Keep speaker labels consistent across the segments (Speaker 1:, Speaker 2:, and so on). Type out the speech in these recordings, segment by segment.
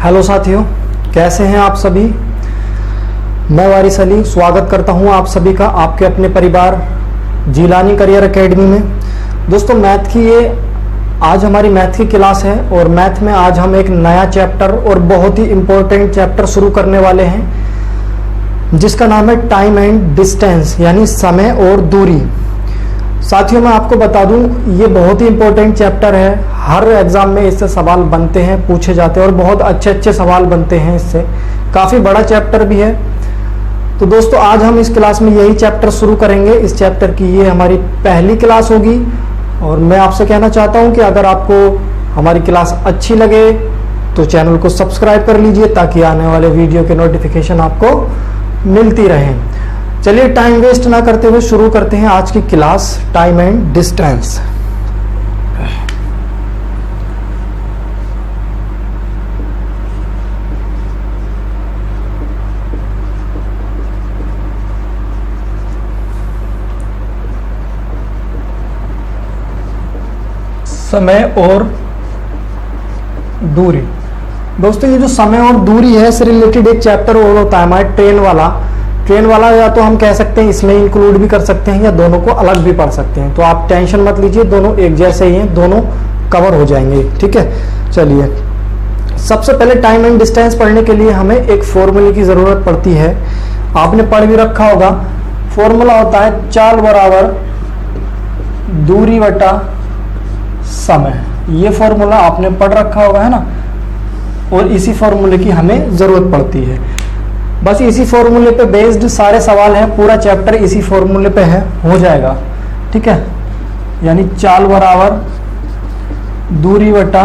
Speaker 1: Hello साथियों, कैसे हैं आप सभी। मैं वारिस अली स्वागत करता हूं आप सभी का आपके अपने परिवार जिलानी करियर एकेडमी में। दोस्तों, मैथ की ये आज हमारी मैथ की क्लास है और मैथ में आज हम एक नया चैप्टर और बहुत ही इम्पोर्टेंट चैप्टर शुरू करने वाले हैं जिसका नाम है टाइम एंड डिस्टेंस, यानी समय और दूरी। साथियों, मैं आपको बता दूं, ये बहुत ही इंपॉर्टेंट चैप्टर है। हर एग्जाम में इससे सवाल बनते हैं, पूछे जाते हैं और बहुत अच्छे अच्छे सवाल बनते हैं इससे। काफ़ी बड़ा चैप्टर भी है। तो दोस्तों, आज हम इस क्लास में यही चैप्टर शुरू करेंगे। इस चैप्टर की ये हमारी पहली क्लास होगी और मैं आपसे कहना चाहता हूँ कि अगर आपको हमारी क्लास अच्छी लगे तो चैनल को सब्सक्राइब कर लीजिए ताकि आने वाले वीडियो के नोटिफिकेशन आपको मिलती रहें। चलिए, टाइम वेस्ट ना करते हुए शुरू करते हैं आज की क्लास टाइम एंड डिस्टेंस। समय और दूरी। दोस्तों, ये जो समय और दूरी है इससे रिलेटेड एक चैप्टर और होता है हमारे ट्रेन वाला, या तो हम कह सकते हैं इसमें इंक्लूड भी कर सकते हैं या दोनों को अलग भी पढ़ सकते हैं। तो आप टेंशन मत लीजिए, दोनों एक जैसे ही हैं, दोनों कवर हो जाएंगे। ठीक है, चलिए, सबसे पहले टाइम एंड डिस्टेंस पढ़ने के लिए हमें एक फॉर्मूले की जरूरत पड़ती है। आपने पढ़ भी रखा होगा। फॉर्मूला होता है चाल बराबर दूरी बटा समय। ये फॉर्मूला आपने पढ़ रखा होगा, है ना। और इसी फॉर्मूले की हमें जरूरत पड़ती है। बस इसी फॉर्मूले पे बेस्ड सारे सवाल हैं, पूरा चैप्टर इसी फॉर्मूले पे है, हो जाएगा। ठीक है, यानी चाल बराबर दूरी बटा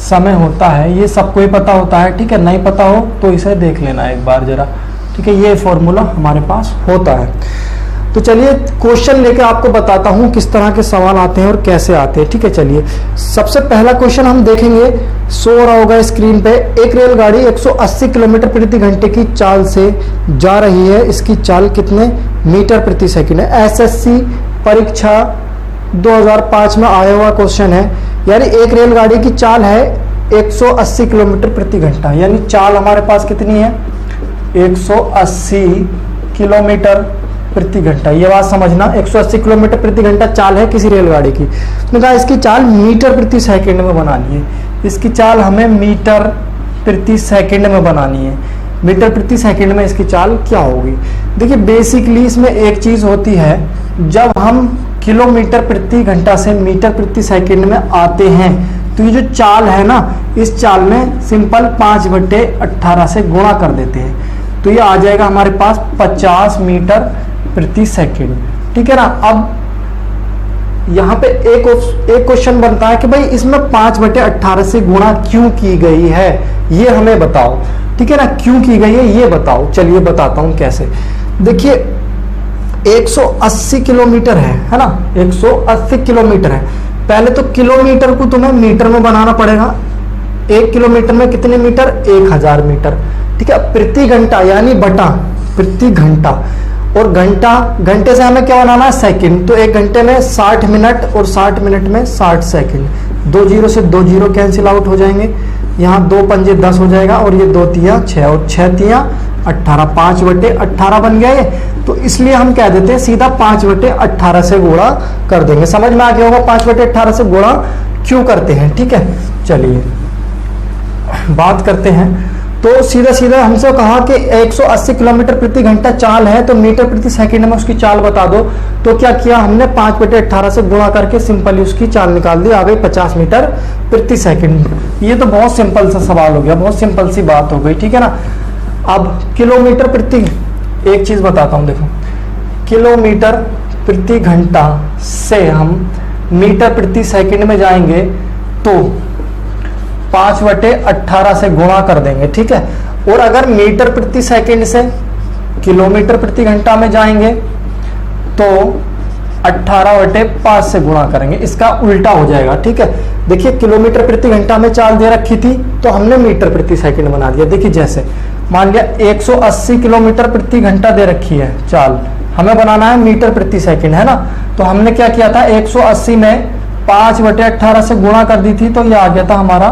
Speaker 1: समय होता है। ये सबको ही पता होता है। ठीक है, नहीं पता हो तो इसे देख लेना एक बार जरा। ठीक है, ये फॉर्मूला हमारे पास होता है। तो चलिए, क्वेश्चन लेके आपको बताता हूं किस तरह के सवाल आते हैं और कैसे आते हैं। ठीक है, चलिए, सबसे पहला क्वेश्चन हम देखेंगे, शो हो रहा होगा स्क्रीन पे। एक रेलगाड़ी 180 किलोमीटर प्रति घंटे की चाल से जा रही है। इसकी चाल कितने मीटर प्रति सेकंड है। एसएससी परीक्षा 2005 में आया हुआ क्वेश्चन है। यानी एक रेलगाड़ी की चाल है 180 किलोमीटर प्रति घंटा, यानी चाल हमारे पास कितनी है 180 किलोमीटर प्रति घंटा। ये बात समझना, 180 किलोमीटर प्रति घंटा चाल है किसी रेलगाड़ी की। उसने कहा इसकी चाल मीटर प्रति सेकंड में बनानी है। इसकी चाल हमें मीटर प्रति सेकंड में बनानी है। मीटर प्रति सेकंड में इसकी चाल क्या होगी। देखिए, बेसिकली इसमें एक चीज होती है, जब हम किलोमीटर प्रति घंटा से मीटर प्रति सेकंड में आते हैं तो ये जो चाल है ना, इस चाल में सिंपल 5/18 से गुणा कर देते हैं तो ये आ जाएगा हमारे पास 50 मीटर प्रति सेकंड। ठीक है ना। अब यहाँ पे एक क्वेश्चन बनता है कि भाई इसमें 5/18 से गुणा क्यों की गई है, ये हमें बताओ। ठीक है ना, क्यों की गई है ये बताओ। चलिए बताता हूं कैसे। देखिए, 180 किलोमीटर है ना, 180 किलोमीटर है। पहले तो किलोमीटर को तुम्हें मीटर में बनाना पड़ेगा। 1 किलोमीटर में कितने मीटर, 1000 मीटर। ठीक है, प्रति घंटा यानी बटा प्रति घंटा, और घंटे से हमें क्या बनाना है सेकंड। तो 1 घंटे में 60 मिनट और 60 मिनट में 60 सेकंड। 2 जीरो से 2 जीरो कैंसिल आउट हो जाएंगे। यहाँ 2 पंजे 10 हो जाएगा और ये 2 तिया 6 और 6 तिया 18, 5/18 बन गया ये। तो इसलिए हम कह देते हैं सीधा 5/18 से गुणा कर देंगे। समझ में आ गया होगा 5/18 से गुणा क्यों करते हैं। ठीक है, चलिए बात करते हैं। तो सीधा हमसे कहा कि 180 किलोमीटर प्रति घंटा चाल है तो मीटर प्रति सेकंड में उसकी चाल बता दो। तो क्या किया हमने, 5/18 से गुणा करके सिंपली उसकी चाल निकाल दी, आ गई 50 मीटर प्रति सेकंड। ये तो बहुत सिंपल सा सवाल हो गया, बहुत सिंपल सी बात हो गई। ठीक है ना। अब किलोमीटर प्रति, एक चीज बताता हूं, देखो, किलोमीटर प्रति घंटा से हम मीटर प्रति सेकंड में जाएंगे तो 5/18 से गुणा कर देंगे। ठीक है, और अगर मीटर प्रति सेकंड से किलोमीटर प्रति घंटा में जाएंगे तो 18/5 से गुणा करेंगे। इसका उल्टा हो जाएगा। ठीक है, देखिए, किलोमीटर प्रति घंटा में चाल दे रखी थी तो हमने मीटर प्रति सेकंड बना दिया। देखिए, जैसे मान लिया 180 किलोमीटर प्रति घंटा दे रखी है चाल, हमें बनाना है मीटर प्रति सेकंड, है ना। तो हमने क्या किया था, 180 में 5/18 से गुणा कर दी थी तो ये आ गया था हमारा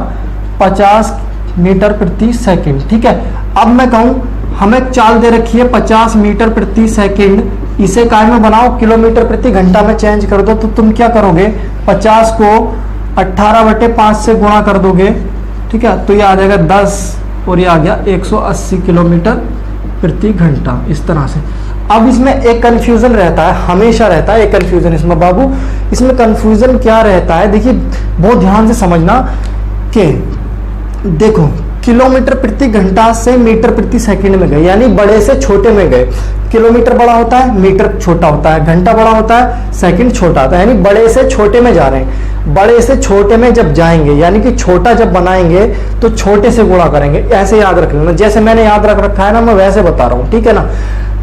Speaker 1: 50 मीटर प्रति सेकंड। ठीक है, अब मैं कहूं हमें चाल दे रखी है 50 मीटर प्रति सेकंड, इसे काय में बनाओ किलोमीटर प्रति घंटा में चेंज कर दो, तो तुम क्या करोगे 50 को 18/5 से गुणा कर दोगे। ठीक है, तो ये आ जाएगा 10 और ये आ गया 180 किलोमीटर प्रति घंटा। इस तरह से अब इसमें एक कंफ्यूजन रहता है, हमेशा रहता है एक कंफ्यूजन इसमें बाबू। इसमें कंफ्यूजन क्या रहता है, देखिए बहुत ध्यान से समझना कि देखो किलोमीटर प्रति घंटा से मीटर प्रति सेकंड में गए, यानी बड़े से छोटे में गए। किलोमीटर बड़ा होता है, मीटर छोटा होता है, घंटा बड़ा होता है, सेकंड छोटा होता है, यानी बड़े से छोटे में जा रहे हैं। बड़े से छोटे में जब जाएंगे यानी कि छोटा जब बनाएंगे तो छोटे से गुणा करेंगे, ऐसे याद रख लेना। जैसे मैंने याद रख रखा है ना, मैं वैसे बता रहा हूँ। ठीक है ना,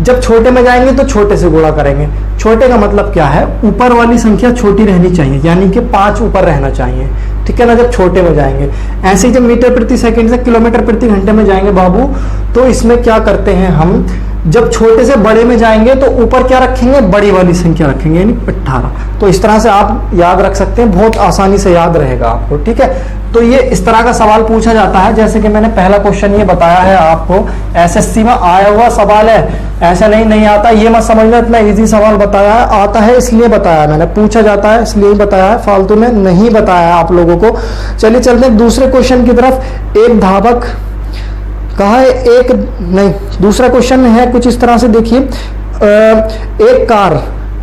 Speaker 1: जब छोटे में जाएंगे तो छोटे से गुणा करेंगे। छोटे का मतलब क्या है, ऊपर वाली संख्या छोटी रहनी चाहिए, यानी कि 5 ऊपर रहना चाहिए। ठीक है ना, जब छोटे में जाएंगे। ऐसे ही जब मीटर प्रति सेकंड से किलोमीटर प्रति घंटे में जाएंगे बाबू, तो इसमें क्या करते हैं हम, जब छोटे से बड़े में जाएंगे तो ऊपर क्या रखेंगे, बड़ी वाली संख्या रखेंगे, यानी 18। तो इस तरह से आप याद रख सकते हैं, बहुत आसानी से याद रहेगा आपको। ठीक है, तो ये इस तरह का सवाल पूछा जाता है, जैसे कि मैंने पहला क्वेश्चन ये बताया है आपको, एसएससी में आया हुआ सवाल है। ऐसा नहीं आता, ये मत समझना इतना इजी सवाल बताया है, आता है इसलिए बताया मैंने, पूछा जाता है इसलिए बताया है, फालतू में नहीं बताया आप लोगों को। चलिए चलते हैं दूसरे क्वेश्चन की तरफ। एक धावक कहा है, एक नहीं, दूसरा क्वेश्चन है कुछ इस तरह से, देखिए एक कार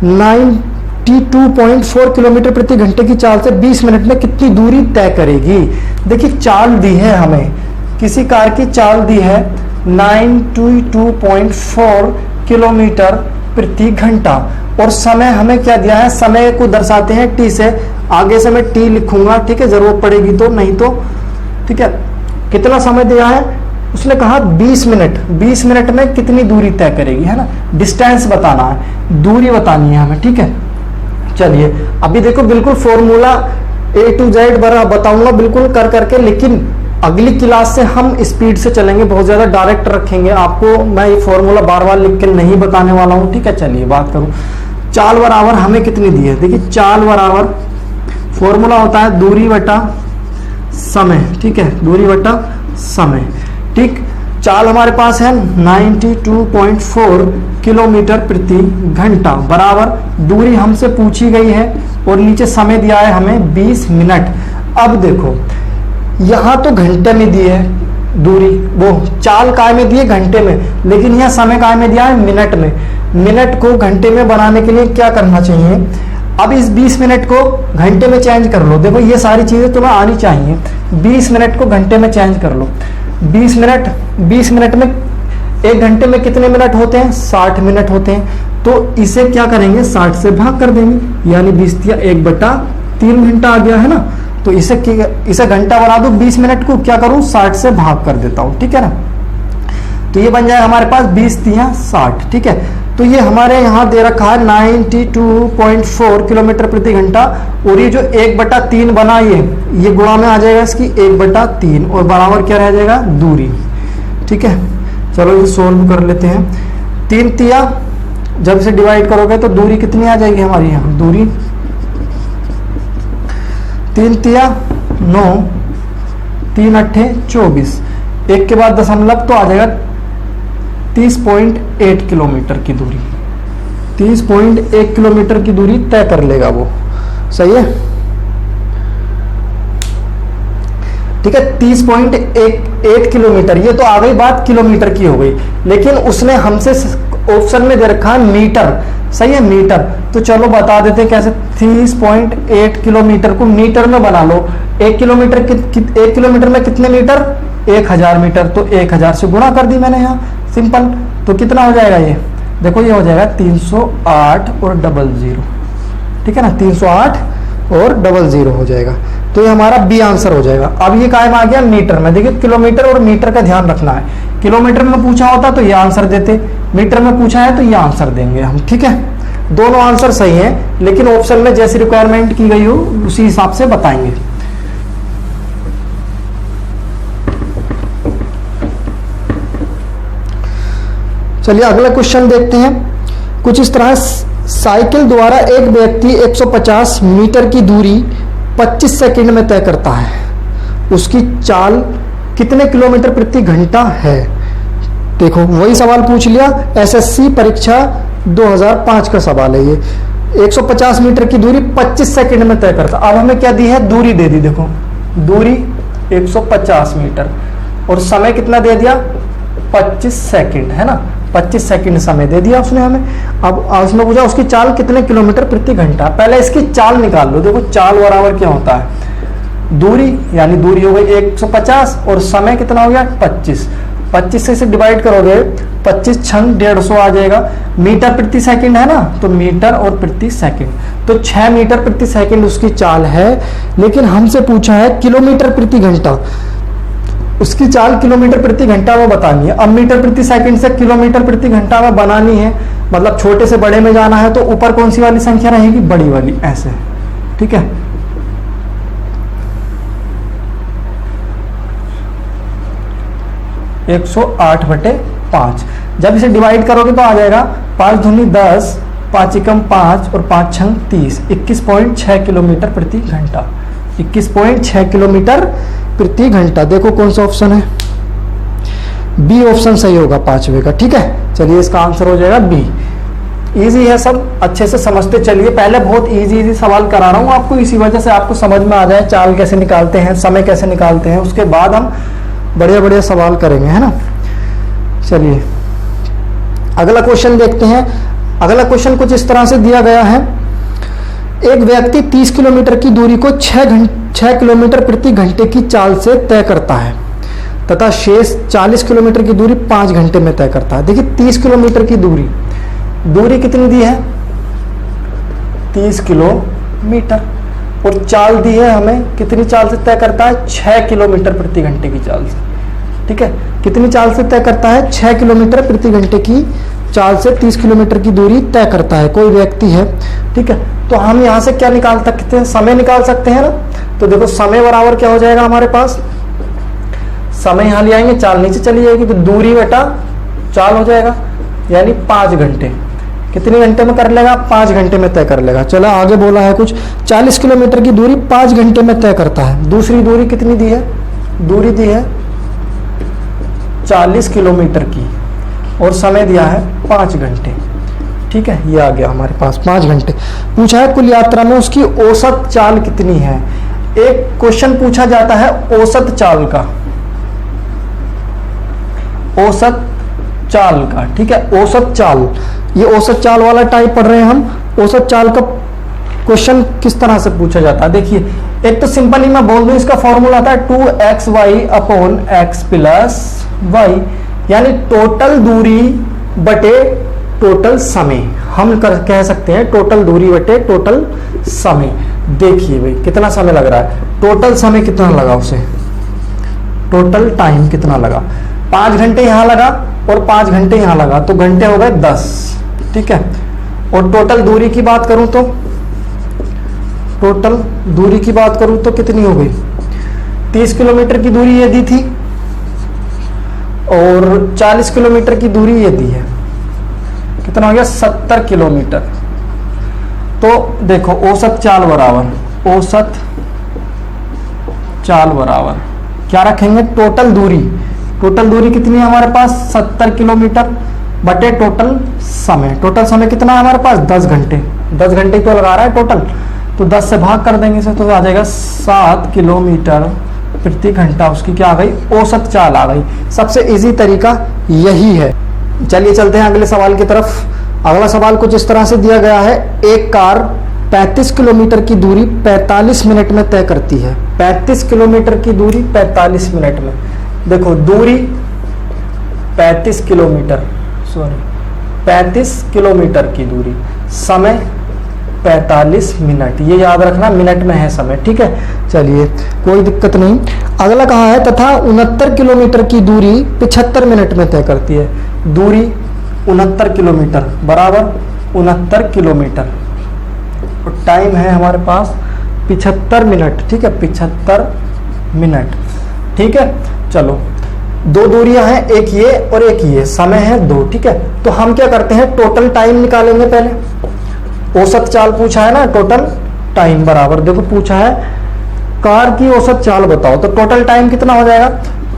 Speaker 1: 92.4 किलोमीटर प्रति घंटे की चाल से 20 मिनट में कितनी दूरी तय करेगी। देखिए चाल दी है हमें, किसी कार की चाल दी है 92.4 किलोमीटर प्रति घंटा, और समय हमें क्या दिया है, समय को दर्शाते हैं टी से, आगे से मैं टी लिखूंगा। ठीक है, जरूरत पड़ेगी तो, नहीं तो। ठीक है, कितना समय दिया है, उसने कहा 20 मिनट। 20 मिनट में कितनी दूरी तय करेगी, है ना, डिस्टेंस बताना है, दूरी बतानी है हमें। ठीक है, चलिए अभी देखो बिल्कुल फॉर्मूला A to Z बताऊंगा बिल्कुल कर करके, लेकिन अगली क्लास से हम स्पीड से चलेंगे, बहुत ज्यादा डायरेक्ट रखेंगे आपको। मैं ये फॉर्मूला बार बार लिख के नहीं बताने वाला हूं। ठीक है, चलिए बात करूं, चाल बराबर हमें कितनी दी है। देखिए चाल बराबर फॉर्मूला होता है दूरी बटा समय। ठीक है, दूरी बटा समय। ठीक, चाल हमारे पास है 92.4 किलोमीटर प्रति घंटा बराबर दूरी हमसे पूछी गई है, और नीचे समय दिया है हमें 20 मिनट। अब देखो यहां तो घंटे में दी है दूरी, वो चाल काय में दी है घंटे में, लेकिन यह समय काय में दिया है मिनट में। मिनट को घंटे में बनाने के लिए क्या करना चाहिए, अब इस 20 मिनट को घंटे में चेंज कर लो। देखो ये सारी चीजें तुम्हें आनी चाहिए। 20 मिनट को घंटे में चेंज कर लो। 20 मिनट में, एक घंटे में कितने मिनट होते हैं, 60 मिनट होते हैं। तो इसे क्या करेंगे, 60 से भाग कर देंगे, यानी 20/1/3 घंटा आ गया, है ना। तो इसे घंटा बना दो, 20 मिनट को क्या करूं, 60 से भाग कर देता हूं। ठीक है ना, तो ये बन जाए हमारे पास 20×3=60। ठीक है, तो ये हमारे यहाँ दे रखा है 92.4 किलोमीटर प्रति घंटा, और ये जो 1/3 बना, ये गुणा में आ जाएगा इसकी 1/3, और बराबर क्या रह जाएगा, दूरी। ठीक है, चलो ये सोल्व कर लेते हैं। 3×3 जब इसे डिवाइड करोगे तो दूरी कितनी आ जाएगी हमारी, यहाँ दूरी 3×3 9, 3×8 24, एक के बाद दशमलव तो आ जाएगा 30.8 किलोमीटर की दूरी। 30.1 किलोमीटर की दूरी तय कर लेगा वो, सही है। ठीक है, 30.8 किलोमीटर, ये तो आ गई बात किलोमीटर की हो गई, लेकिन उसने हमसे ऑप्शन में दे रखा है मीटर, सही है, मीटर। तो चलो बता देते हैं कैसे। 30.8 किलोमीटर को मीटर में बना लो। 1 किलोमीटर में कितने मीटर, 1000 मीटर, तो 1000 से गुणा कर दी मैंने यहाँ, सिंपल। तो कितना हो जाएगा, ये देखो ये हो जाएगा 308 और 00। ठीक है ना, 308 और 00 हो जाएगा। तो ये हमारा बी आंसर हो जाएगा। अब ये कायम आ गया मीटर में। देखिए किलोमीटर और मीटर का ध्यान रखना है, किलोमीटर में पूछा होता तो ये आंसर देते, मीटर में पूछा है तो ये आंसर देंगे हम। ठीक है, दोनों आंसर सही हैं, लेकिन ऑप्शन में जैसी रिक्वायरमेंट की गई हो उसी हिसाब से बताएंगे। चलिए अगला क्वेश्चन देखते हैं। कुछ इस तरह, साइकिल द्वारा एक व्यक्ति 150 मीटर की दूरी 25 सेकंड में तय करता है। उसकी चाल कितने किलोमीटर प्रति घंटा है। देखो वही सवाल पूछ लिया, एसएससी परीक्षा 2005 का सवाल है ये। 150 मीटर की दूरी 25 सेकंड में तय करता। अब हमें क्या दी है, दूरी दे दी। देखो दूरी 150 मीटर और समय कितना दे दिया, 25 सेकंड, है ना। 25 सेकंड समय दे दिया उसने हमें। अब उसने पूछा उसकी चाल कितने किलोमीटर प्रति घंटा। पहले इसकी चाल निकाल लो। देखो चाल बराबर क्या होता है, दूरी, यानी दूरी हो गई 150 और समय कितना हो गया 25। 25 से डिवाइड करोगे, 25 छंग 150 आ जाएगा। मीटर प्रति सेकंड है ना, तो मीटर और प्रति सेकंड, तो 6 मीटर प्रति सेकंड उसकी चाल है। लेकिन हमसे पूछा है किलोमीटर प्रति घंटा, उसकी चाल किलोमीटर प्रति घंटा में बतानी है। अब मीटर प्रति सेकंड से किलोमीटर प्रति घंटा में बनानी है, मतलब छोटे से बड़े में जाना है, तो ऊपर कौन सी वाली संख्या रहेगी, बड़ी वाली, ऐसे, ठीक है। एक 108/5। जब इसे डिवाइड करोगे तो आ जाएगा 5 दूनी 10, 5 एकम 5 और 5 छंग 30, 21.6 किलोमीटर प्रति घंटा। 21.6 किलोमीटर प्रति घंटा। देखो कौन सा ऑप्शन है, बी ऑप्शन सही होगा 5वें का, ठीक है। चलिए इसका आंसर हो जाएगा बी। इजी है, सब अच्छे से समझते चलिए। पहले बहुत इजी सवाल करा रहा हूँ आपको, इसी वजह से आपको समझ में आ जाए चाल कैसे निकालते हैं, समय कैसे निकालते हैं। उसके बाद हम बढ़िया बढ़िया सवाल करेंगे, है ना। चलिए अगला क्वेश्चन देखते हैं। अगला क्वेश्चन कुछ इस तरह से दिया गया है, एक व्यक्ति 30 किलोमीटर की दूरी को 6 किलोमीटर प्रति घंटे की चाल से तय करता है तथा शेष 40 किलोमीटर की दूरी 5 घंटे में तय करता है। देखिए 30 किलोमीटर की दूरी कितनी दी है, 30 किलोमीटर, और चाल दी है हमें, कितनी चाल से तय करता है, 6 किलोमीटर प्रति घंटे की चाल से, ठीक है। कितनी चाल से तय करता है, 6 किलोमीटर प्रति घंटे की चाल से 30 किलोमीटर की दूरी तय करता है कोई व्यक्ति है, ठीक है। तो हम यहाँ से क्या निकाल सकते हैं, समय निकाल सकते हैं ना। तो देखो समय बराबर क्या हो जाएगा हमारे पास, समय यहाँ ले आएंगे, चाल नीचे चली जाएगी, तो दूरी बटा चाल हो जाएगा, यानी 5 घंटे। कितने घंटे में कर लेगा, 5 घंटे में तय कर लेगा। चलो आगे बोला है कुछ, 40 किलोमीटर की दूरी 5 घंटे में तय करता है। दूसरी दूरी कितनी दी है, दूरी दी है 40 किलोमीटर की और समय दिया है 5 घंटे, ठीक है। ये आ गया हमारे पास 5 घंटे। पूछा है कुल यात्रा में उसकी औसत चाल कितनी है। एक क्वेश्चन पूछा जाता है औसत चाल का, औसत चाल का, ठीक है। औसत चाल, ये औसत चाल वाला टाइप पढ़ रहे हैं हम। औसत चाल का क्वेश्चन किस तरह से पूछा जाता है, देखिए एक तो सिंपली मैं बोल दूं, इसका फॉर्मूला था 2xy/x + y, यानी टोटल दूरी बटे टोटल समय। हम कह सकते हैं टोटल दूरी बटे टोटल समय। देखिए भाई कितना समय लग रहा है, टोटल समय कितना लगा उसे, टोटल टाइम कितना लगा, 5 घंटे यहाँ लगा और 5 घंटे यहाँ लगा, तो घंटे हो गए 10, ठीक है। और टोटल दूरी की बात करूं तो, टोटल दूरी की बात करूं तो कितनी हो गई, 30 किलोमीटर की दूरी ये दी थी और 40 किलोमीटर की दूरी ये दी है, कितना हो गया 70 किलोमीटर। तो देखो औसत चाल बराबर, औसत चाल बराबर क्या रखेंगे, टोटल दूरी। टोटल दूरी कितनी है हमारे पास, 70 किलोमीटर बटे टोटल समय। टोटल समय कितना है हमारे पास, 10 घंटे। 10 घंटे तो लगा रहा है टोटल, तो 10 से भाग कर देंगे इसे, तो आ जाएगा 7 किलोमीटर प्रति घंटा। उसकी क्या आ गई, औसत चाल आ गई। सबसे इजी तरीका यही है। चलिए चलते हैं अगले सवाल की तरफ। अगला सवाल कुछ इस तरह से दिया गया है, एक कार 35 किलोमीटर की दूरी 45 मिनट में तय करती है। 35 किलोमीटर की दूरी 45 मिनट में। देखो दूरी 35 किलोमीटर, सॉरी 35 किलोमीटर की दूरी, समय 45 मिनट, ये याद रखना मिनट में है समय, ठीक है। चलिए कोई दिक्कत नहीं। अगला कहा है तथा 69 किलोमीटर की दूरी 75 मिनट में तय करती है। दूरी 69 किलोमीटर बराबर 69 किलोमीटर और टाइम है हमारे पास 75 मिनट, ठीक है, 75 मिनट, ठीक है। चलो दो दूरियां हैं, एक ये और एक ये, समय है 2, ठीक है। तो हम क्या करते हैं, टोटल टाइम निकालेंगे पहले। औसत चाल पूछा है ना, टोटल टाइम बराबर, देखो पूछा है कार की औसत चाल बताओ, तो टोटल टाइम कितना हो जाएगा,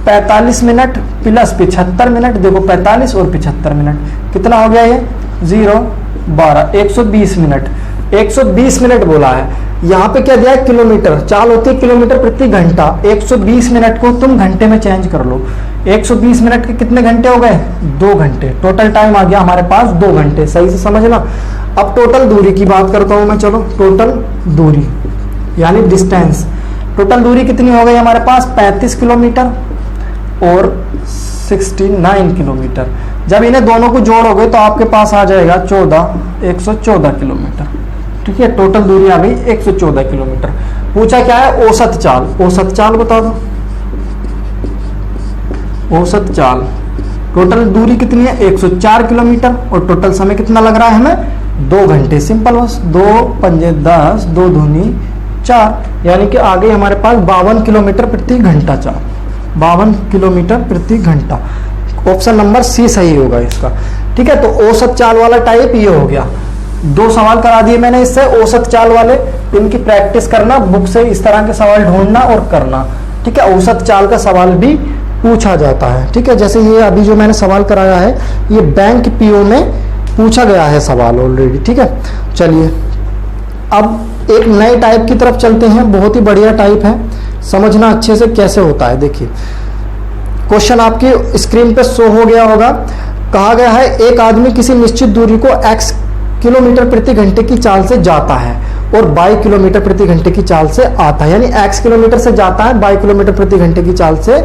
Speaker 1: 45 मिनट प्लस 75 मिनट, देखो 45 और 75 मिनट कितना हो गया ये 0 12 120 मिनट, 120 मिनट बोला है। यहाँ पे क्या दिया है किलोमीटर, चाल होती है किलोमीटर प्रति घंटा, 120 मिनट को तुम घंटे में चेंज कर लो, 120 मिनट के कितने घंटे हो गए 2 घंटे, टोटल टाइम आ गया हमारे पास 2 घंटे, सही से समझना। अब टोटल दूरी की बात करता हूं मैं, चलो टोटल दूरी यानी डिस्टेंस, टोटल दूरी कितनी हो गई हमारे पास 35 किलोमीटर और 69 किलोमीटर। जब इन्हें दोनों को जोड़ोगे तो आपके पास आ जाएगा 114 किलोमीटर, ठीक है। टोटल दूरी आ गई 114 किलोमीटर। पूछा क्या है औसत चाल, औसत चाल बता दो, औसत चाल। टोटल दूरी कितनी है 104 किलोमीटर और टोटल समय कितना लग रहा है हमें 2 घंटे, सिंपल बस 2 पंजे 10 2 दूनी 4, यानी कि आ गई हमारे पास 52 किलोमीटर प्रति घंटा चाल, 52 किलोमीटर प्रति घंटा। ऑप्शन नंबर सी सही होगा इसका, ठीक है। तो औसत चाल वाला टाइप ये हो गया। 2 सवाल करा दिए मैंने इससे औसत चाल वाले, इनकी प्रैक्टिस करना, बुक से इस तरह के सवाल ढूंढना और करना, ठीक है। औसत चाल का सवाल भी पूछा जाता है, ठीक है। जैसे ये अभी जो मैंने सवाल कराया है ये बैंक पीओ में पूछा गया है सवाल ऑलरेडी, ठीक है। चलिए अब एक नए टाइप की तरफ चलते हैं, बहुत ही बढ़िया टाइप है, समझना अच्छे से कैसे होता है। देखिए क्वेश्चन आपकी स्क्रीन पे शो हो गया होगा। कहा गया है एक आदमी किसी निश्चित दूरी को x किलोमीटर प्रति घंटे की चाल से जाता है और y किलोमीटर प्रति घंटे की चाल से आता है, यानी x किलोमीटर से जाता है, y किलोमीटर प्रति घंटे की चाल से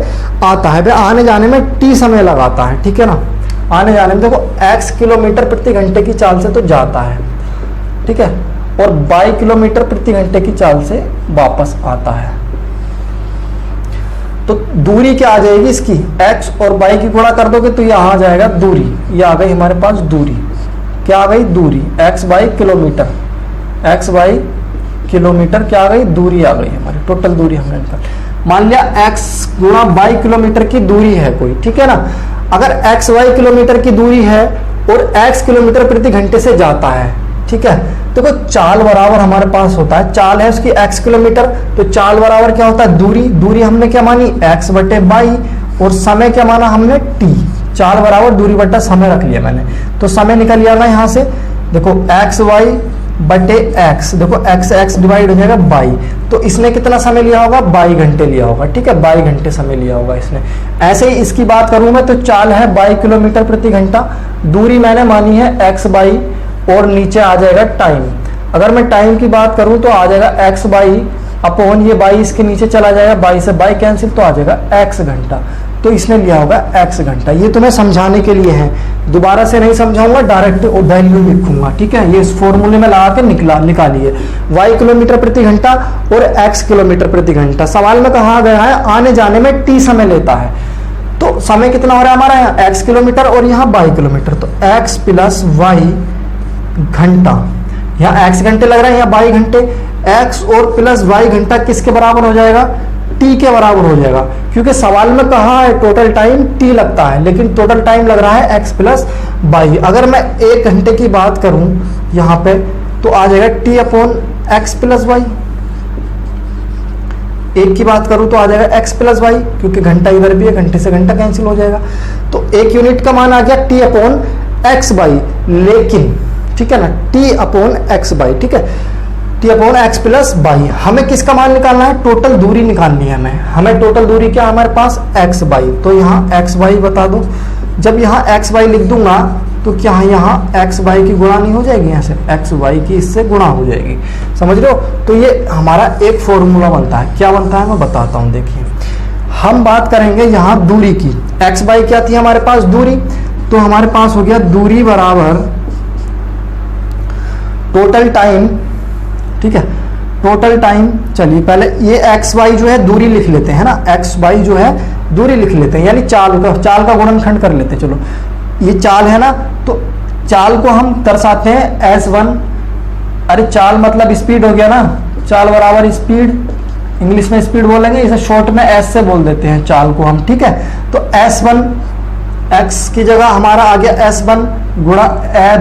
Speaker 1: आता है। भाई आने जाने में t समय लगाता है, ठीक है ना, आने जाने में देखो x किलोमीटर प्रति घंटे की चाल से तो जाता है, ठीक है, और y किलोमीटर प्रति घंटे की चाल से वापस आता है। तो दूरी क्या आ जाएगी इसकी, x और y की गुणा कर दोगे तो यहां आ जाएगा दूरी, ये आ गई हमारे पास दूरी, क्या आ गई दूरी x by kilometre, x by kilometre क्या आ गई दूरी आ गई हमारी, टोटल दूरी हमने निकाल। मान लिया x गुणा y किलोमीटर की दूरी है कोई, ठीक है ना। अगर x y किलोमीटर की दूरी है और x किलोमीटर प्रति घंटे से जाता है, ठीक है, देखो चाल बराबर हमारे पास होता है, चाल है उसकी x किलोमीटर, तो चाल बराबर क्या होता है दूरी, दूरी हमने क्या मानी x बटे बाई और समय क्या माना हमने t, चाल बराबर दूरी बटा समय रख लिया मैंने, तो समय निकल लिया ना यहाँ से, देखो x y बटे x, देखो x x डिवाइड हो जाएगा बाई, तो इसने कितना समय लिया होगा 22 घंटे लिया होगा, ठीक है, 22 घंटे समय लिया होगा इसने। ऐसे ही इसकी बात करूं मैं तो चाल है 22 किलोमीटर प्रति घंटा, दूरी मैंने मानी है x बाई और नीचे आ जाएगा टाइम। अगर मैं टाइम की बात करूं तो आ जाएगा x बाई अपॉन ये बाई इसके नीचे चला जाएगा, बाई से बाई कैंसिल, तो आ जाएगा x घंटा, तो इसने लिया होगा x घंटा। ये तुम्हें समझाने के लिए है, दोबारा से नहीं समझाऊंगा, डायरेक्ट वैल्यू लिखूंगा, ठीक है। ये इस फॉर्मूले में लगा के निकालिए y किलोमीटर प्रति घंटा और x किलोमीटर प्रति घंटा। सवाल में कहा गया है आने जाने में t समय लेता है, तो समय कितना हो रहा है हमारा यहाँ x किलोमीटर और यहाँ y किलोमीटर, तो x प्लस y घंटा, यहाँ x घंटे लग रहा है, यहाँ y घंटे, x और प्लस y घंटा किसके बराबर हो जाएगा t के बराबर हो जाएगा, क्योंकि सवाल में कहा है टोटल टाइम t लगता है, लेकिन टोटल टाइम लग रहा है x प्लस y। अगर मैं 1 घंटे की बात करूं यहाँ पे तो आ जाएगा t upon x plus y, एक की बात करूं तो आ जाएगा x प्लस वाई, क्योंकि घंटा इधर भी है, घंटे से घंटा कैंसिल हो जाएगा, तो 1 यूनिट का मान आ गया t अपॉन x बाई, लेकिन ठीक है ना t अपॉन x बाई, ठीक है, t upon x plus by. हमें किसका मान निकालना है, टोटल दूरी निकालनी है हमें टोटल दूरी क्या हमारे पास x बाई, तो यहाँ x बाई बता दो। जब यहाँ x बाई लिख दूंगा तो क्या यहाँ x बाई की गुणा नहीं हो जाएगी, यहाँ से x बाई की इससे गुणा हो जाएगी, समझ रहे हो। तो ये हमारा एक फॉर्मूला बनता है, क्या बनता है मैं बताता हूँ। देखिए हम बात करेंगे यहाँ दूरी की, x बाई क्या थी हमारे पास दूरी, तो हमारे पास हो गया दूरी बराबर टोटल टाइम, ठीक है, टोटल टाइम। चलिए पहले ये एक्स वाई जो है दूरी लिख लेते हैं ना, एक्स वाई जो है दूरी लिख लेते हैं, यानी चाल का गुणनखंड कर लेते हैं। चलो ये चाल है ना, तो चाल को हम दर्शाते हैं S1, अरे चाल मतलब स्पीड हो गया ना, चाल बराबर स्पीड, इंग्लिश में स्पीड बोलेंगे, इसे शॉर्ट में S से बोल देते हैं चाल को हम, ठीक है। तो S1 x की जगह हमारा आ गया S1 गुणा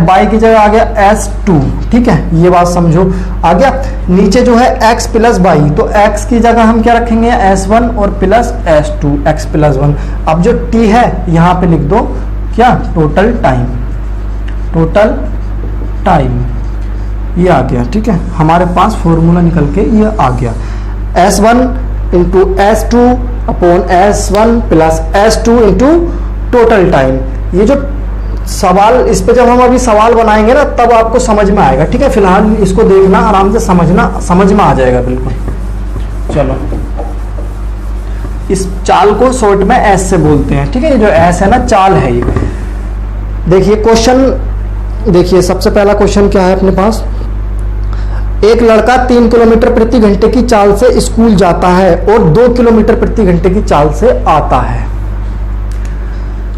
Speaker 1: y की जगह आ गया S2, ठीक है, ये बात समझो आ गया। नीचे जो है x प्लस वाई, तो x की जगह हम क्या रखेंगे S1 और प्लस S2 x प्लस 1। अब जो t है यहाँ पे लिख दो क्या, टोटल टाइम, टोटल टाइम, ये आ गया, ठीक है, हमारे पास फॉर्मूला निकल के ये आ गया S1 into S2 upon S1 plus S2 into total time. ये जो सवाल, इस पे जब हम अभी सवाल बनाएंगे ना तब आपको समझ में आएगा, ठीक है, फिलहाल इसको देखना आराम से, समझना, समझ में आ जाएगा बिल्कुल। चलो, इस चाल को शॉर्ट में एस से बोलते हैं, ठीक है, ये जो एस है ना चाल है ये। देखिए क्वेश्चन, देखिए सबसे पहला क्वेश्चन क्या है अपने पास, एक लड़का 3 किलोमीटर प्रति घंटे की चाल से स्कूल जाता है और 2 किलोमीटर प्रति घंटे की चाल से आता है,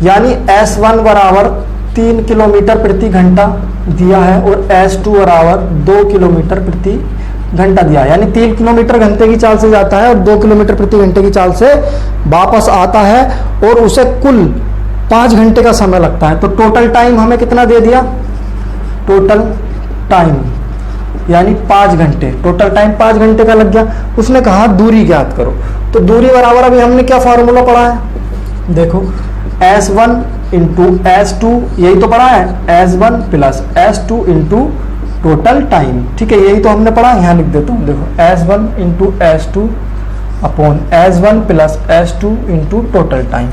Speaker 1: यानी S1 बराबर 3 किलोमीटर प्रति घंटा दिया है और S2 बराबर 2 किलोमीटर प्रति घंटा दिया है, यानी 3 किलोमीटर घंटे की चाल से जाता है और 2 किलोमीटर प्रति घंटे की चाल से वापस आता है और उसे कुल 5 घंटे का समय लगता है। तो टोटल टाइम हमें कितना दे दिया, टोटल टाइम यानी 5 घंटे, टोटल टाइम 5 घंटे का लग गया। उसने कहा दूरी ज्ञात करो, तो दूरी बराबर अभी हमने क्या फॉर्मूला पढ़ा है, देखो S1 इंटू S2, यही तो पढ़ा है, S1 plus S2 into total time, ठीक है, यही तो हमने पढ़ा, यहाँ लिख देता हूँ, देखो S1 into S2 upon S1 plus S2 into total time.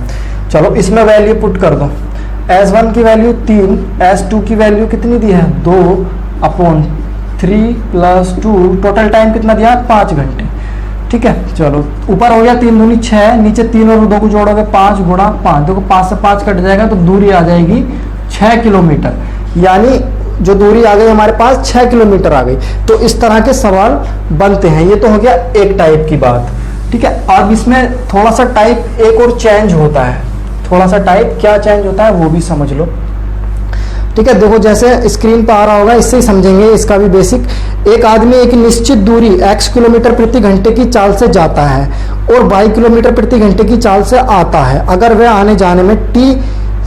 Speaker 1: चलो इसमें वैल्यू पुट कर दो, S1 की वैल्यू 3, S2 की वैल्यू कितनी दी है 2 अपॉन 3 प्लस 2, टोटल टाइम कितना दिया 5 घंटे, ठीक है। चलो ऊपर हो गया 3 दूनी 6, नीचे 3 और 2 को जोड़ोगे 5 गुणा 5, देखो 5 से 5 कट जाएगा तो दूरी आ जाएगी 6 किलोमीटर, यानी जो दूरी आ गई हमारे पास 6 किलोमीटर आ गई। तो इस तरह के सवाल बनते हैं, ये तो हो गया एक टाइप की बात, ठीक है। अब इसमें थोड़ा सा टाइप एक और चेंज होता है, थोड़ा सा टाइप क्या चेंज होता है वो भी समझ लो, ठीक है। देखो जैसे स्क्रीन पर आ रहा होगा, इससे ही समझेंगे इसका भी बेसिक। एक आदमी एक निश्चित दूरी x किलोमीटर प्रति घंटे की चाल से जाता है और y किलोमीटर प्रति घंटे की चाल से आता है, अगर वह आने जाने में t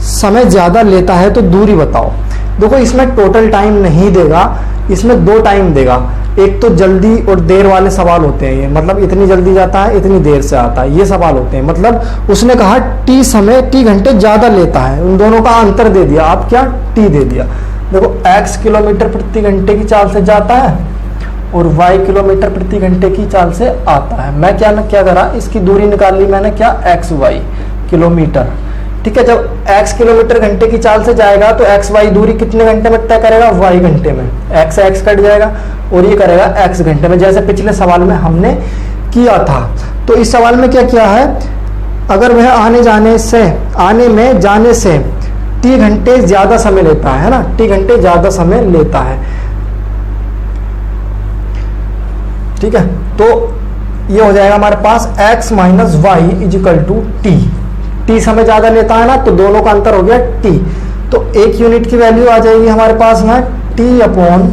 Speaker 1: समय ज्यादा लेता है तो दूरी बताओ। देखो इसमें टोटल टाइम नहीं देगा, इसमें 2 टाइम देगा, एक तो जल्दी और देर वाले सवाल होते हैं ये, मतलब इतनी जल्दी जाता है इतनी देर से आता है, ये सवाल होते हैं। मतलब उसने कहा t समय t घंटे ज्यादा लेता है, उन दोनों का अंतर दे दिया, आप क्या t दे दिया। देखो x किलोमीटर प्रति घंटे की चाल से जाता है और y किलोमीटर प्रति घंटे की चाल से आता है। मैं क्या करा, इसकी दूरी निकाल ली मैंने, क्या xy किलोमीटर, ठीक है। जब x किलोमीटर घंटे की चाल से जाएगा तो xy दूरी कितने घंटे में तय करेगा, y घंटे में, x से x कट जाएगा और ये करेगा x घंटे में, जैसे पिछले सवाल में हमने किया था। तो इस सवाल में क्या किया है, अगर वह आने में जाने से t घंटे ज्यादा समय लेता है ना, t घंटे ज्यादा समय लेता है, ठीक है। तो ये हो जाएगा हमारे पास x minus y is equal to t समय ज्यादा लेता है ना, तो दोनों का अंतर हो गया t, तो 1 यूनिट की वैल्यू आ जाएगी हमारे पास में t upon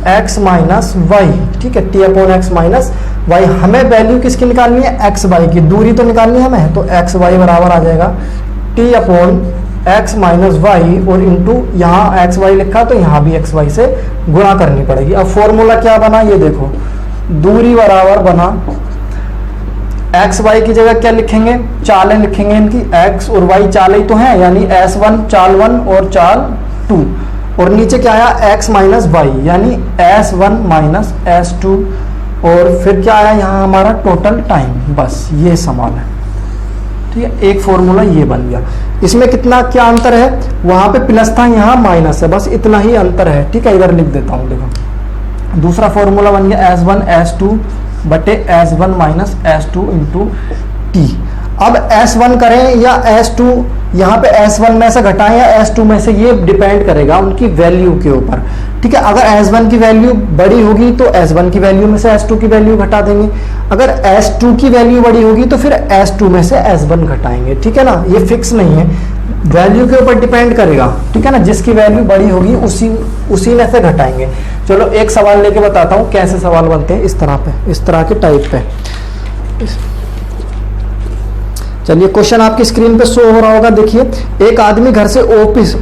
Speaker 1: x minus y, ठीक है, t upon x minus y. हमें वैल्यू किसकी निकालनी है, x वाई की, दूरी तो निकालनी है हमें, तो x वाई बराबर आ जाएगा t upon x minus y और इंटू यहाँ x वाई लिखा तो यहाँ भी x वाई से गुणा करनी पड़ेगी। अब फॉर्मूला क्या बना ये देखो, दूरी बराबर बना एक्स वाई की जगह क्या लिखेंगे, चालें लिखेंगे इनकी, x और y चालें ही तो हैं, यानी S1 चाल 1 और चाल 2, और नीचे क्या आया x माइनस वाई यानी S1 माइनस S2, और फिर क्या आया यहाँ हमारा टोटल टाइम। बस ये सवाल है, ठीक है, एक फॉर्मूला ये बन गया। इसमें कितना क्या अंतर है, वहां पे प्लस था यहाँ माइनस है, बस इतना ही अंतर है, ठीक है। इधर लिख देता हूँ, देखो दूसरा फॉर्मूला बन गया S1 S2 बटे S1 minus S2 into T. अब S1 करें या S2, यहाँ पे S1 में से घटाएं या S2 में से, ये डिपेंड करेगा उनकी वैल्यू के ऊपर, ठीक है। अगर S1 की वैल्यू बड़ी होगी तो S1 की वैल्यू में से S2 की वैल्यू घटा देंगे, अगर S2 की वैल्यू बड़ी होगी तो फिर S2 में से S1 घटाएंगे, ठीक है ना। ये फिक्स नहीं है, वैल्यू के ऊपर डिपेंड करेगा, ठीक है ना, जिसकी वैल्यू बड़ी होगी उसी में से घटाएंगे। चलो एक सवाल लेके बताता हूँ कैसे सवाल बनते हैं इस तरह के टाइप पे। चलिए क्वेश्चन आपकी स्क्रीन पे शो हो रहा होगा, देखिए। एक आदमी घर से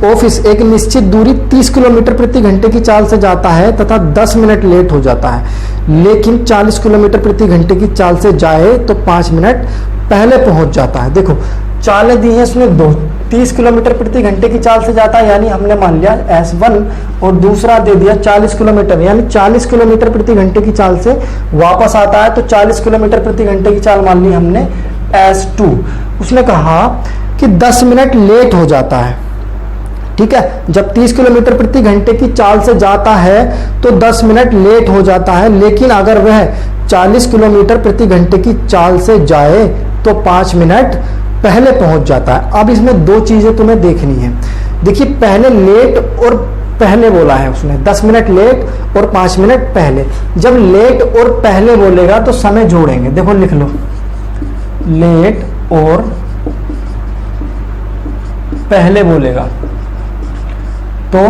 Speaker 1: ऑफिस एक निश्चित दूरी 30 किलोमीटर प्रति घंटे की चाल से जाता है तथा 10 मिनट लेट हो जाता है, लेकिन 40 किलोमीटर प्रति घंटे की चाल से जाए तो 5 मिनट पहले पहुंच जाता है। देखो चालें दी है इसमें दो, 30 किलोमीटर प्रति घंटे की चाल से जाता है यानी हमने मान लिया S1, और दूसरा दे दिया 40 किलोमीटर, यानी 40 किलोमीटर प्रति घंटे की चाल से वापस आता है, तो 40 किलोमीटर प्रति घंटे की चाल मान ली हमने S2। उसने कहा कि 10 मिनट लेट हो जाता है, ठीक है। जब 30 किलोमीटर प्रति घंटे की चाल से जाता है तो 10 मिनट लेट हो जाता है, लेकिन अगर वह 40 किलोमीटर प्रति घंटे की चाल से जाए तो 5 मिनट पहले पहुंच जाता है। अब इसमें दो चीजें तुम्हें देखनी है। देखिए पहले लेट और पहले बोला है उसने, 10 मिनट लेट और 5 मिनट पहले। जब लेट और पहले बोलेगा तो समय जोड़ेंगे, देखो लिख लो, लेट और पहले बोलेगा तो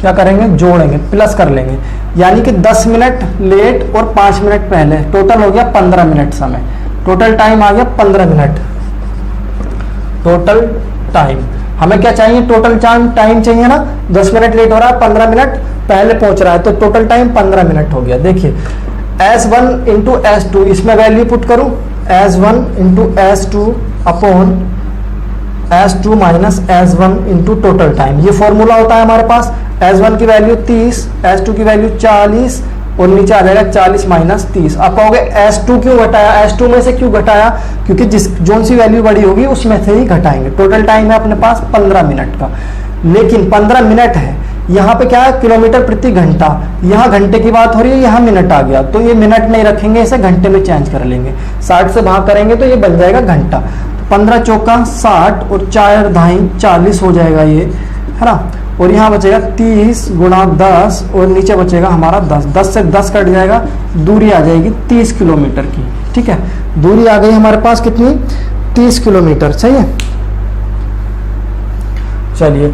Speaker 1: क्या करेंगे, जोड़ेंगे, प्लस कर लेंगे, यानी कि 10 मिनट लेट और 5 मिनट पहले, टोटल हो गया 15 मिनट समय। टोटल टाइम आ गया 15 मिनट। टोटल टाइम हमें क्या चाहिए, टोटल टाइम चाहिए ना, 10 मिनट लेट हो रहा है, 15 मिनट पहले पहुंच रहा है, तो टोटल टाइम 15 मिनट हो गया। देखिए S1 इंटू S2, इसमें वैल्यू पुट करूं, S1 into S2 upon S2 minus S1 into total time, ये फॉर्मूला होता है हमारे पास। S1 की वैल्यू 30, S2 की वैल्यू 40 और नीचे आ जाएगा 40 माइनस 30। आप कहोगे S2 क्यों घटाया, S2 में से क्यों घटाया, क्योंकि जोन सी वैल्यू बड़ी होगी उसमें से ही घटाएंगे। टोटल टाइम है अपने पास 15 मिनट का, लेकिन 15 मिनट है, यहाँ पे क्या है किलोमीटर प्रति घंटा, यहाँ घंटे की बात हो रही है, यहाँ मिनट आ गया, तो ये मिनट नहीं रखेंगे, इसे घंटे में चेंज कर लेंगे। 60 से भाग करेंगे तो ये बन जाएगा घंटा। 15 चौका 60 और 4 धाई 40 हो जाएगा ये, है ना। और यहाँ बचेगा 30 गुणा 10 और नीचे बचेगा हमारा 10, 10 से 10 कट जाएगा, दूरी आ जाएगी 30 किलोमीटर की, ठीक है। दूरी आ गई हमारे पास कितनी, 30 किलोमीटर, सही है। चलिए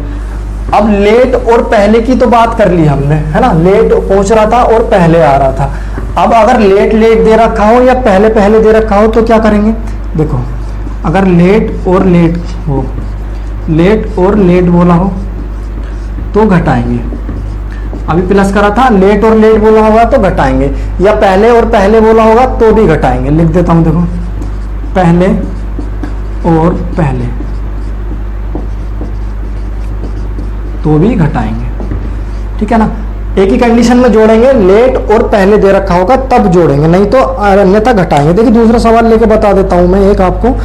Speaker 1: अब लेट और पहले की तो बात कर ली हमने, है ना, लेट पहुंच रहा था और पहले आ रहा था। अब अगर लेट लेट दे रखा हो या पहले पहले दे रखा हो तो क्या करेंगे, देखो अगर लेट और लेट हो, लेट और लेट बोला हो तो घटाएंगे, अभी प्लस करा था, लेट और लेट बोला होगा तो घटाएंगे, या पहले और पहले बोला होगा तो भी घटाएंगे। लिख देता हूं, देखो पहले और पहले तो भी घटाएंगे, ठीक है ना। एक ही कंडीशन में जोड़ेंगे, लेट और पहले दे रखा होगा तब जोड़ेंगे, नहीं तो अन्यथा घटाएंगे। देखिए दूसरा सवाल लेके बता देता हूं मैं एक आपको,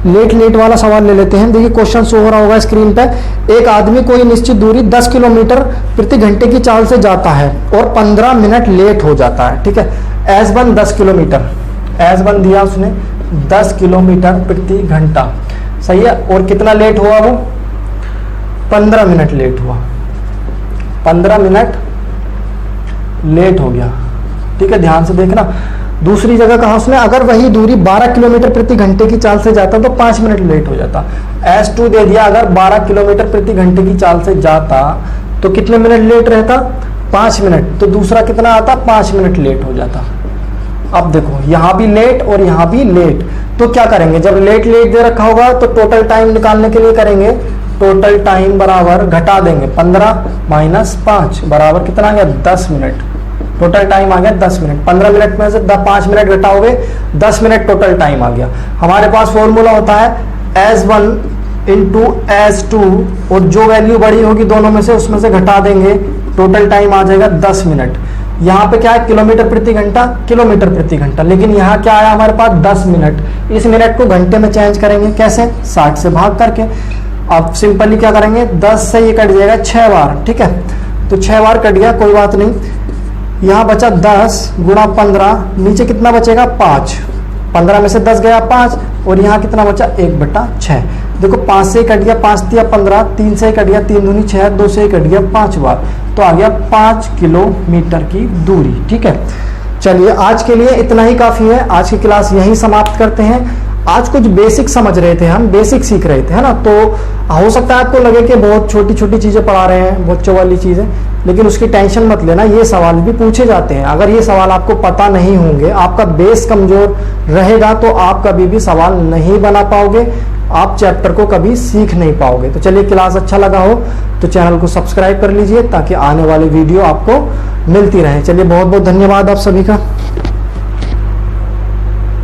Speaker 1: लेट लेट वाला सवाल ले लेते हैं। देखिए क्वेश्चन शो हो रहा होगा स्क्रीन पे। एक आदमी कोई निश्चित दूरी 10 किलोमीटर प्रति घंटे की चाल से जाता है और 15 मिनट लेट हो जाता है, ठीक है। S1 10 किलोमीटर, S1 दिया उसने 10 किलोमीटर प्रति घंटा, सही है। और कितना लेट हुआ वो, 15 मिनट लेट हुआ, 15 मिनट लेट हो गया, ठीक है। ध्यान से देखना, दूसरी जगह कहा उसने अगर वही दूरी 12 किलोमीटर प्रति घंटे की चाल से जाता तो 5 मिनट लेट हो जाता। S2 दे दिया अगर 12 किलोमीटर प्रति घंटे की चाल से जाता तो कितने मिनट लेट रहता, 5 मिनट, तो दूसरा कितना आता, 5 मिनट लेट हो जाता। अब देखो यहां भी लेट और यहां भी लेट, तो क्या करेंगे, जब लेट लेट दे रखा होगा तो टोटल टाइम निकालने के लिए करेंगे, टोटल टाइम बराबर घटा देंगे, 15 माइनस 5 बराबर कितना आ गया, 10 मिनट। टोटल टाइम आ गया 10 मिनट, 15 मिनट में से 5 मिनट घटाओगे 10 मिनट टोटल टाइम आ गया। हमारे पास फॉर्मूला होता है S1 इंटू S2 और जो वैल्यू बड़ी होगी दोनों में से उसमें से घटा देंगे, टोटल टाइम आ जाएगा 10 मिनट। यहाँ पे क्या है किलोमीटर प्रति घंटा, किलोमीटर प्रति घंटा, लेकिन यहाँ क्या आया हमारे पास 10 मिनट। इस मिनट को घंटे में चेंज करेंगे, कैसे, 60 से भाग करके। अब सिंपली क्या करेंगे, 10 से ये कट जाएगा 6 बार, ठीक है, तो 6 बार कट गया, कोई बात नहीं। यहाँ बचा 10 गुणा 15, नीचे कितना बचेगा 5, 15 में से 10 गया 5 और यहाँ कितना बचा 1/6। देखो 5 से कट गया, 5 दिया 15, 3 से कट गया 3 दूनी 6, 2 से कट गया 5 बार, तो आ गया 5 किलोमीटर की दूरी, ठीक है। चलिए आज के लिए इतना ही काफी है, आज की क्लास यहीं समाप्त करते हैं। आज कुछ बेसिक समझ रहे थे, हम बेसिक सीख रहे थे, है ना। तो हो सकता है आपको लगे कि बहुत छोटी छोटी चीजें पढ़ा रहे हैं, बच्चों वाली चीजें, लेकिन उसकी टेंशन मत लेना, ये सवाल भी पूछे जाते हैं। अगर ये सवाल आपको पता नहीं होंगे, आपका बेस कमजोर रहेगा, तो आप कभी भी सवाल नहीं बना पाओगे, आप चैप्टर को कभी सीख नहीं पाओगे। तो चलिए, क्लास अच्छा लगा हो तो चैनल को सब्सक्राइब कर लीजिए ताकि आने वाली वीडियो आपको मिलती रहे। चलिए, बहुत बहुत धन्यवाद आप सभी का।